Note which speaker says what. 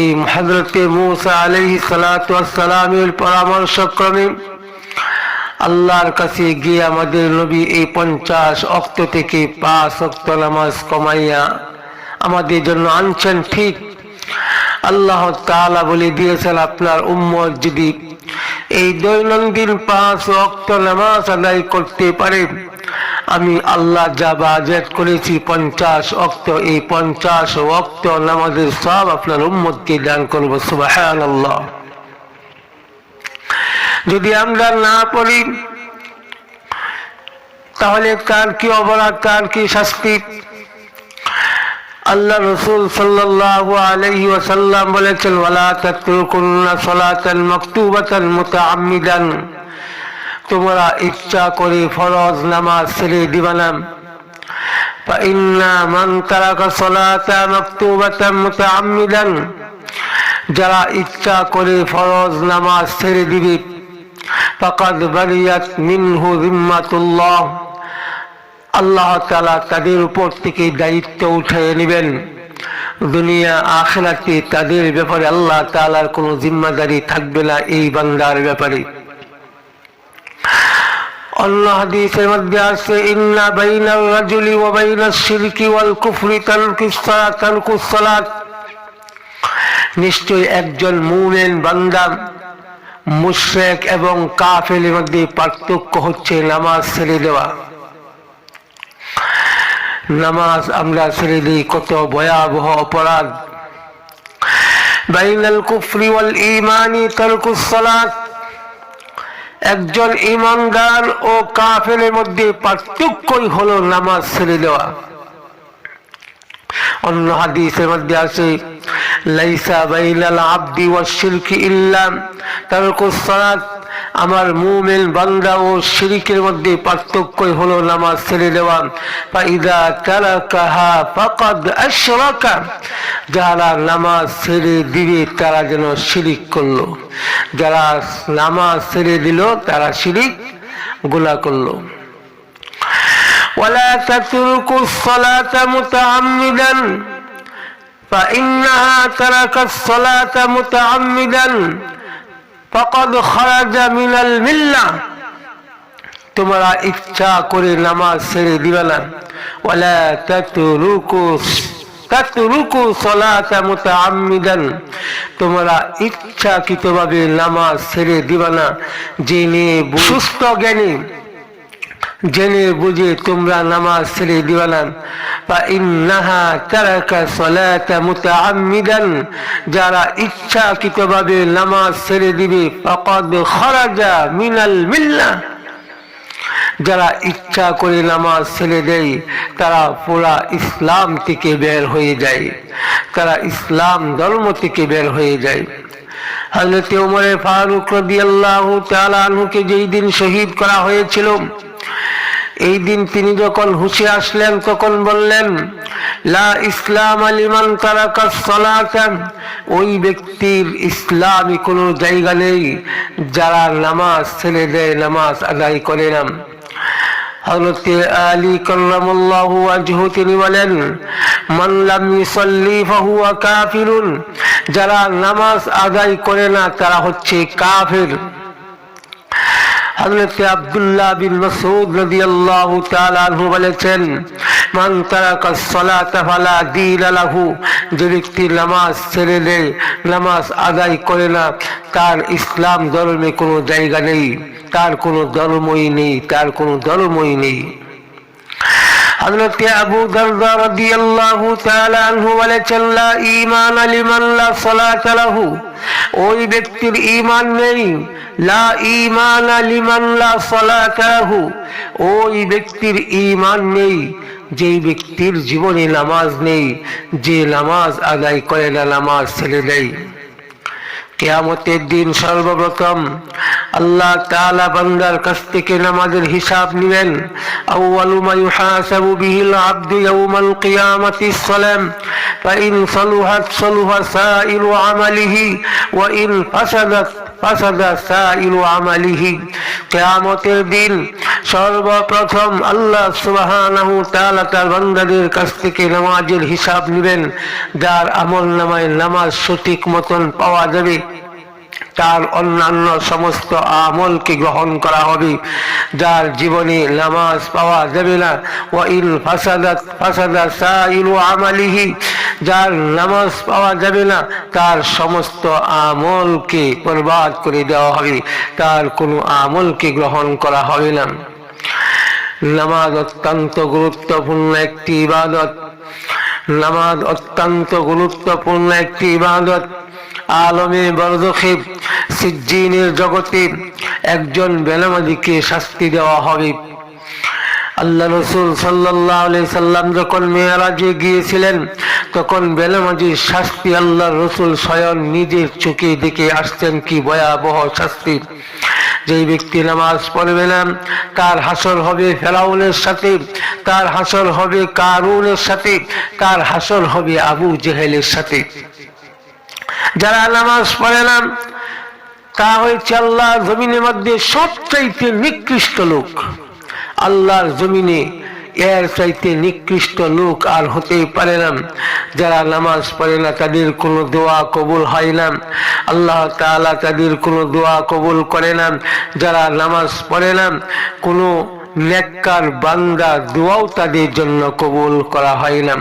Speaker 1: এই হযরতে মূসা আলাইহিস সালাতু ওয়াস সালামের পরামর্শক্রমে আল্লাহর কাছে গিয়ে আমাদের নবী এই 50 ওয়াক্ত থেকে 5 ওয়াক্ত নামাজ কমাইয়া আমাদের জন্য আনছেন। ঠিক আল্লাহ তাআলা বলে দিয়েছেন, আপনার উম্মত যদি এই দৈনন্দিন 5 ওয়াক্ত নামাজ আদায় করতে পারে, আমি আল্লাহ যা বাজেট করেছি 50 ওয়াক্ত, এই 50 ওয়াক্ত নামাজের সব আপনার উম্মতকে দান করব। সুবহানাল্লাহ। যদি আমরা না পড়ি তাহলে কার কি অপরাধ, কার কি শাস্তি? আল্লাহ রাসূল সাল্লাল্লাহু আলাইহি ওয়াসাল্লাম বলেছেন, ওয়ালা তাতরুকুন্না সালাতান মাকতুবাতান মুতাআম্মিদান, তোমরা ইচ্ছা করে ফরজ নামাজ ছেড়ে দিবা না। ফাইন্না মান তারাকা সালাতা মাকতুবাতান মুতাআম্মিদান, যারা ইচ্ছা করে ফরজ নামাজ ছেড়ে দিবে, ফাকাদ বারিয়াত মিনহু জিম্মাতুল্লাহ, আল্লাহ তাআলা তাদের উপর থেকে দায়িত্ব উঠিয়ে নেবেন। দুনিয়া আখিরাতে তাদের ব্যাপারে আল্লাহ তাআলার কোনো জিম্মাদারি থাকবে না এই বান্দার ব্যাপারে। অন্য হাদিসের মধ্যে আছে, ইন্না বাইনার রাজুলি ওয়া বাইনাশ শিরকি ওয়াল কুফরি তারকুস সালাত, নিশ্চয় একজন মুমিন বান্দা মুশরিক এবং কাফেরের মধ্যে পার্থক্য হচ্ছে নামাজ ছেড়ে দেওয়া। নামাজ আমরা ছেড়ে দিই, কত ভয়াবহ অপরাধ। বাইনাল কুফরি ওয়াল ঈমানি তারকুস সালাত, একজন ঈমানদার ও কাফেরের মধ্যে পার্থক্যই হলো নামাজ ছেড়ে দেওয়া। অন্য হাদিসের মধ্যে আছে, লাইসা বাইনাল আবদি ওয়াশ শিরকি ইল্লা তারকুস সালাত, আমার মুমিন বান্দা ও শিরকের মধ্যে পার্থক্যই হলো নামাজ ছেড়ে দেওয়া। ফাইদা তারাকাহা ফাকাদ আশরাকা, যারা নামাজ ছেড়ে দিবে তারা যেন শিরক করলো, যারা নামাজ ছেড়ে দিল তারা শিরক গুনাহ করলো। ওয়ালা তাতরুকুস সালাতা মুতাআম্মিদান ফাইন্নাহা তারাকাস সালাতা মুতাআম্মিদান ফাকাদ খারাজা মিনাল মিল্লাহ, তোমরা ইচ্ছা করে নামাজ ছেড়ে দিবে না। ওয়ালা তাতরুকু সালাতা মুতাআম্মিদান, তোমরা ইচ্ছাকৃতভাবে নামাজ ছেড়ে দিবে না। জেনে সুস্থ জ্ঞানী জেনে বুঝে তোমরা নামাজ ছেড়ে দিবে না। ফাইন্নাহা তারাকা সালাতা মুতাআম্মিদান, যারা ইচ্ছাকৃতভাবে নামাজ ছেড়ে দিবে, ফাকাদ খারাজা মিনাল মিল্লাহ, যারা ইচ্ছা করে নামাজ ছেড়ে দেয় তারা পুরা ইসলাম থেকে বের হয়ে যায়, তারা ইসলাম ধর্ম থেকে বের হয়ে যায়। হযরত ওমর ফারুক রাদিয়াল্লাহু তাআলা আনহুকে যেই দিন শহীদ করা হয়েছিল, এই দিন তিনি যখন হুঁশে আসলেন তখন বললেন, লা ইসলাম লিমান তারাকাস সালাতা, ওই ব্যক্তির ইসলামী কোনো জায়গা নেই যারা নামাজ ছেড়ে দেয়, নামাজ আদায় করে না। হযরত আলী কাররামাল্লাহু ওয়াজহু তিনি বলেন, মান লাম ইউসাল্লি ফাহুয়া কাফিরুন, যারা নামাজ আদায় করে না তারা হচ্ছে কাফের। হযরত আব্দুল্লাহ বিন মাসউদ রাদিয়াল্লাহু তাআলা আনহু বলেছেন, মান তারাকাস সালাতা ফালা দীনা লাহু, যে ব্যক্তি নামাজ ছেড়ে দেয়, নামাজ আদায় করে না, তার ইসলাম ধর্মে কোনো জায়গা নেই, তার কোনো ধর্মই নেই, তার কোনো ধর্মই নেই। হযরত আবু দারদা রাদিয়াল্লাহু তাআলা আনহু বলেছেন, লা ঈমান লিমান লা সালাতা লাহু, ওই ব্যক্তির ঈমান নেই। লা ঈমান লিমান লা সালাতা লাহু, ওই ব্যক্তির ঈমান নেই যেই ব্যক্তির জীবনে নামাজ নেই, যে নামাজ আদায় করে না, নামাজ ছেড়ে দেয়। কিয়ামতের দিন সর্বপ্রথম আল্লাহ তাআলা বান্দার কাছ থেকে নামাজের হিসাব নেবেন। আউয়ালু মা ইউহাসাবু বিহিল আবদু ইয়াউমাল কিয়ামাতিস সালাম, ফাইন সালুহাত সালুহা সাইরু আমালিহি ওয়া ইন ফাসাদাত ফাসাদা সাইরু আমালিহি, কিয়ামতের দিন সর্বপ্রথম আল্লাহ সুবহানাহু ওয়া তাআলা তার বান্দাদের কাছ থেকে নামাজের হিসাব নেবেন। যার আমলনামায় নামাজ সঠিক মতন পাওয়া যাবে তার অন্যান্য সমস্ত আমলকে গ্রহণ করা হবে। যার জীবনে নামাজ পাওয়া যাবে না, ওয়া ইন ফাসাদাত ফাসাদা সাইরু আমালিহি, যার নামাজ পাওয়া যাবে না তার সমস্ত আমলকে বরবাদ করে দেওয়া হবে, তার কোনো আমলকে গ্রহণ করা হবে না। নামাজ অত্যন্ত গুরুত্বপূর্ণ একটি ইবাদত। নামাজ অত্যন্ত গুরুত্বপূর্ণ একটি ইবাদত। আলমে বরজখে সিজ্জিনের জগতে একজন বেনামাজিকে শাস্তি দেওয়া হবে। আল্লাহ রসুল সাল্লাল্লাহু আলাইহি সাল্লাম যখন মেরাজে গিয়েছিলেন তখন বেনামাজির শাস্তি আল্লাহ রসুল স্বয়ং নিজের চোখে দেখে আসছেন। কি ভয়াবহ শাস্তি! যেই ব্যক্তি নামাজ পড়বে না তার হাসর হবে ফেরাউনের সাথে, তার হাসর হবে কারুনের সাথে, তার হাসর হবে আবু জেহেলের সাথে। যারা নামাজ পড়ে না তা হয়েছে আল্লাহর জমিনের মধ্যে সবচাইতে নিকৃষ্ট লোক। আল্লাহর জমিনে এর চাইতে নিকৃষ্ট লোক আর হতেই পারে না। যারা নামাজ পড়ে না তাদের কোনো দোয়া কবুল হয় না, আল্লাহ তাআলা তাদের কোনো দোয়া কবুল করে না। যারা নামাজ পড়ে না কোনো নেককার বান্দা দোয়াও তাদের জন্য কবুল করা হয় না।